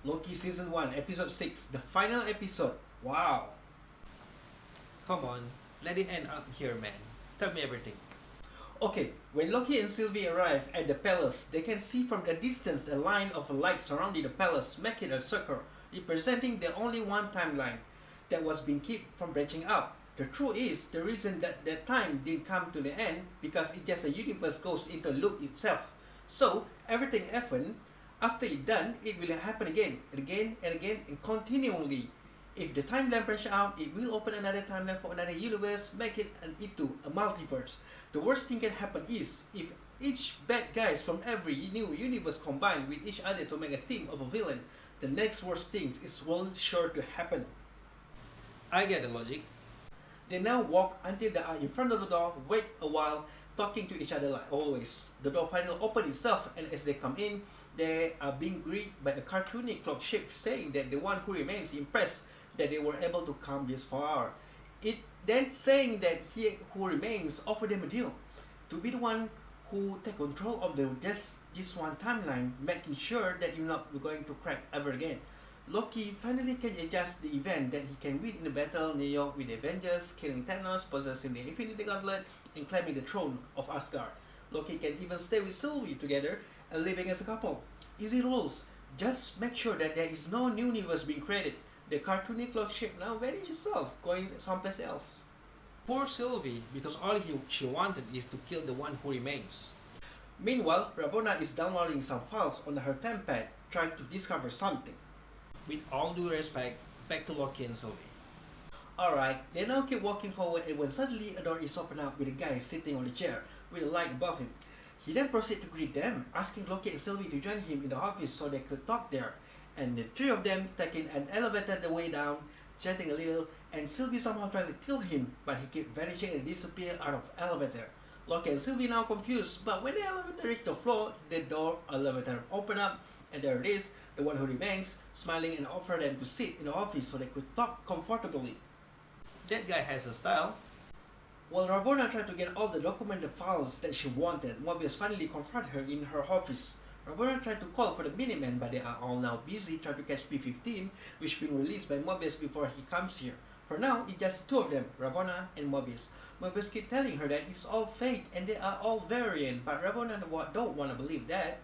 Loki Season 1, Episode 6, the final episode. Wow. Come on, let it end up here, man. Tell me everything. Okay, when Loki and Sylvie arrive at the palace, they can see from the distance a line of light surrounding the palace, making a circle, representing the only one timeline that was being kept from branching out. The truth is, the reason that time didn't come to the end because it just a universe goes into a loop itself. So everything happened. After it's done, it will happen again and again and again and continually. If the timeline branch out, it will open another timeline for another universe, make it into a multiverse. The worst thing can happen is if each bad guys from every new universe combine with each other to make a team of a villain, the next worst thing is well sure to happen. I get the logic. They now walk until they are in front of the door, wait a while, talking to each other like always. The door finally opens itself, and as they come in, they are being greeted by a cartoony clock shape saying that the one who remains impressed that they were able to come this far. It then saying that he who remains offered them a deal to be the one who take control of the just this one timeline, making sure that you're not going to crack ever again. Loki finally can adjust the event that he can win in the battle New York with the Avengers, killing Thanos, possessing the Infinity Gauntlet, and claiming the throne of Asgard. Loki can even stay with Sylvie together and living as a couple. Easy rules. Just make sure that there is no new universe being created. The cartoony clock shape now vanishes itself, going someplace else. Poor Sylvie, because she wanted is to kill the one who remains. Meanwhile, Ravonna is downloading some files on her tempad, trying to discover something. With all due respect, back to Loki and Sylvie. Alright, they now keep walking forward and when suddenly a door is opened up with a guy sitting on the chair with a light above him. He then proceeds to greet them, asking Loki and Sylvie to join him in the office so they could talk there. And the three of them taking an elevator the way down, chatting a little, and Sylvie somehow trying to kill him, but he kept vanishing and disappear out of elevator. Loki and Sylvie now confused, but when the elevator reached the floor, the door elevator opened up, and there it is, the one who remains, smiling and offered them to sit in the office so they could talk comfortably. That guy has a style. While Ravonna tried to get all the documented files that she wanted, Mobius finally confronted her in her office. Ravonna tried to call for the Minimen, but they are all now busy trying to catch P-15, which been released by Mobius before he comes here. For now, it's just two of them, Ravonna and Mobius. Mobius keeps telling her that it's all fake and they are all variant, but Ravonna don't want to believe that.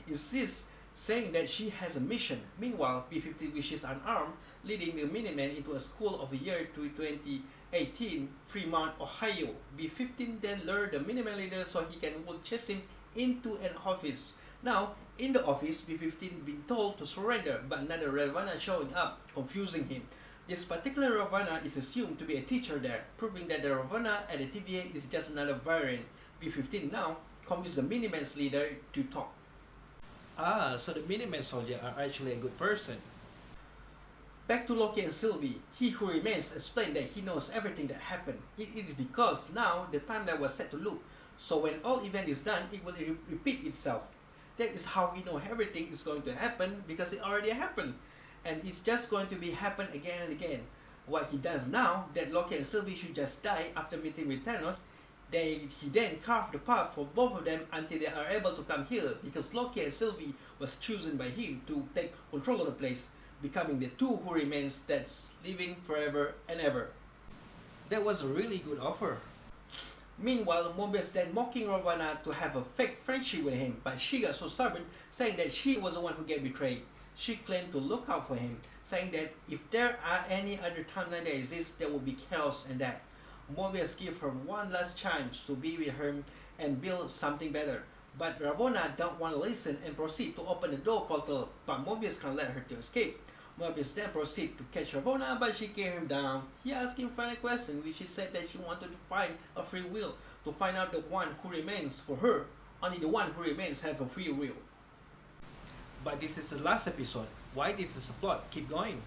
Insists, saying that she has a mission. Meanwhile, P-15 wishes unarmed, leading the Minimen into a school of the year 2018, Fremont, Ohio. B-15 then lured the Miniman leader so he can chase him into an office. Now, in the office, B-15 being told to surrender, but another Ravonna showing up, confusing him. This particular Ravonna is assumed to be a teacher there, proving that the Ravonna at the TVA is just another variant. B-15 now convinces the Miniman's leader to talk. Ah, so the Miniman soldier are actually a good person. Back to Loki and Sylvie. He who remains explained that he knows everything that happened. It is because now the timeline was set to loop, so when all event is done, it will repeat itself. That is how we know everything is going to happen because it already happened, and it's just going to be happen again and again. What he does now, that Loki and Sylvie should just die after meeting with Thanos, he then carved the path for both of them until they are able to come here because Loki and Sylvie was chosen by him to take control of the place, becoming the two who remains that's living forever and ever. That was a really good offer. Meanwhile, Mobius then mocking Ravonna to have a fake friendship with him, but she got so stubborn, saying that she was the one who get betrayed. She claimed to look out for him, saying that if there are any other timeline that exists, there will be chaos and that. Mobius gives her one last chance to be with him and build something better. But Ravonna don't want to listen and proceed to open the door portal, but Mobius can't let her to escape. Mobius then proceeds to catch Ravonna, but she came him down. He asked him final question, which she said that she wanted to find a free will, to find out the one who remains for her. Only the one who remains have a free will. But this is the last episode. Why did this plot keep going?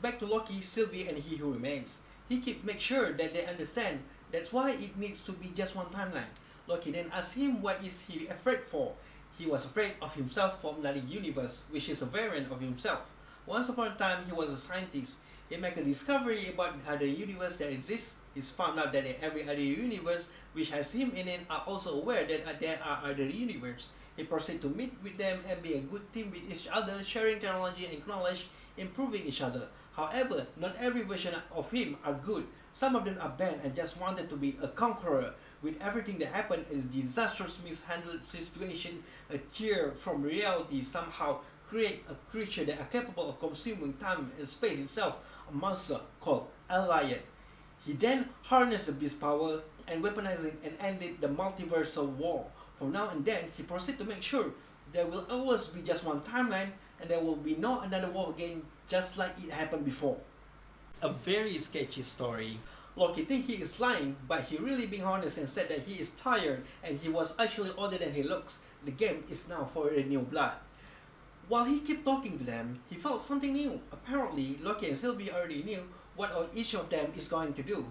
Back to Loki, Sylvie, and He Who Remains. He keep make sure that they understand. That's why it needs to be just one timeline. Loki then asks him what is he afraid for. He was afraid of himself from another universe, which is a variant of himself. Once upon a time, he was a scientist. He made a discovery about other universe that exists. He's found out that every other universe which has him in it are also aware that there are other universes. He proceeded to meet with them and be a good team with each other, sharing technology and knowledge, improving each other. However, not every version of him are good. Some of them are bad and just wanted to be a conqueror. With everything that happened is disastrous mishandled situation, a tear from reality somehow create a creature that are capable of consuming time and space itself, a monster called a lion. He then harnessed the beast's power and weaponized it and ended the multiversal war. From now and then, he proceeded to make sure there will always be just one timeline and there will be no another war again just like it happened before. A very sketchy story. Loki thinks he is lying, but he really being honest and said that he is tired and he was actually older than he looks. The game is now for the new blood. While he kept talking to them, he felt something new. Apparently, Loki and Sylvie already knew what each of them is going to do.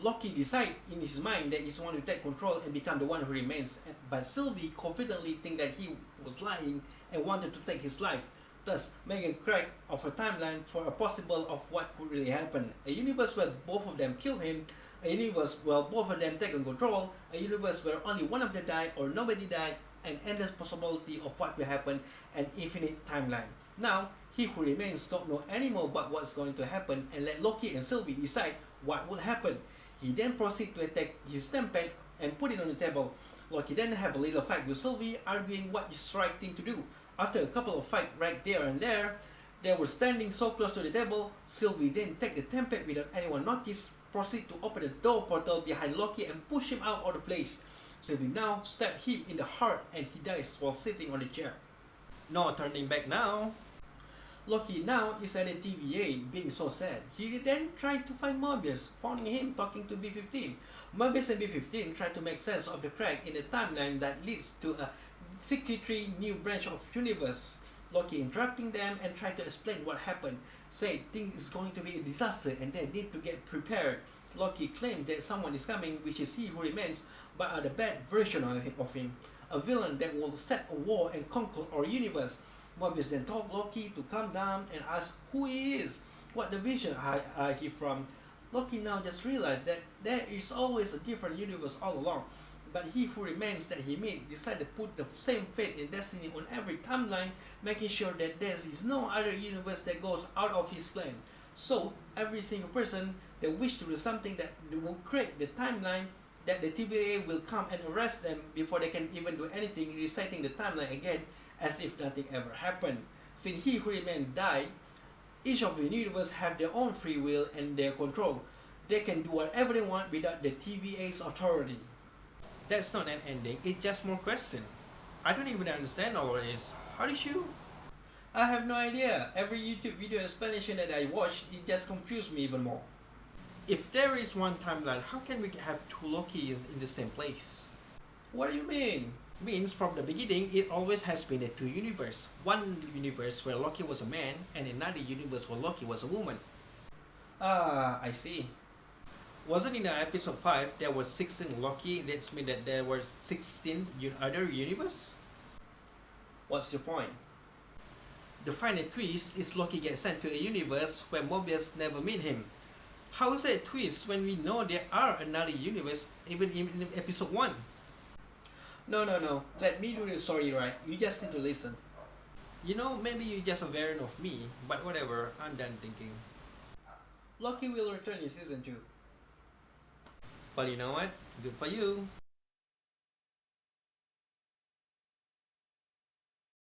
Loki decided in his mind that he wanted to take control and become the one who remains, but Sylvie confidently think that he was lying and wanted to take his life, thus making a crack of a timeline for a possible of what could really happen. A universe where both of them kill him, a universe where both of them take control, a universe where only one of them died or nobody died, an endless possibility of what will happen, an infinite timeline. Now, he who remains don't know anymore about what's going to happen and let Loki and Sylvie decide what will happen. He then proceeds to attack his tempad and put it on the table. Loki then have a little fight with Sylvie, arguing what is the right thing to do. After a couple of fights right there and there, they were standing so close to the table. Sylvie then take the tempad without anyone notice, proceed to open the door portal behind Loki and push him out of the place. Sylvie now stab him in the heart and he dies while sitting on the chair. No turning back now. Loki now is at a TVA, being so sad. He then tried to find Mobius, finding him talking to B-15. Mobius and B-15 try to make sense of the crack in the timeline that leads to a 63 new branch of universe. Loki interrupting them and try to explain what happened, said things is going to be a disaster and they need to get prepared. Loki claimed that someone is coming, which is he who remains, but are the bad version of him, a villain that will set a war and conquer our universe. Mobius then told Loki to calm down and ask who he is, what division are he from. Loki now just realized that there is always a different universe all along, but he who remains that he meet decided to put the same fate and destiny on every timeline, making sure that there is no other universe that goes out of his plan. So every single person that wish to do something that will create the timeline, that the TVA will come and arrest them before they can even do anything, reciting the timeline again as if nothing ever happened. Since he who remained died, each of the universe have their own free will and their control. They can do whatever they want without the TVA's authority. That's not an ending, it's just more question. I don't even understand all of this. How did you? I have no idea. Every YouTube video explanation that I watch, it just confused me even more. If there is one timeline, how can we have two Loki in the same place? What do you mean? Means from the beginning, it always has been a two universe. One universe where Loki was a man, and another universe where Loki was a woman. Ah, I see. Wasn't in episode 5 there was 16 Loki, that means that there were 16 other universe? What's your point? The final twist is Loki gets sent to a universe where Mobius never meet him. How is that a twist when we know there are another universe even in episode 1? No. Let me do the story right. You just need to listen. You know, maybe you're just a variant of me, but whatever, I'm done thinking. Loki will return in season 2. Well, you know what? Good for you.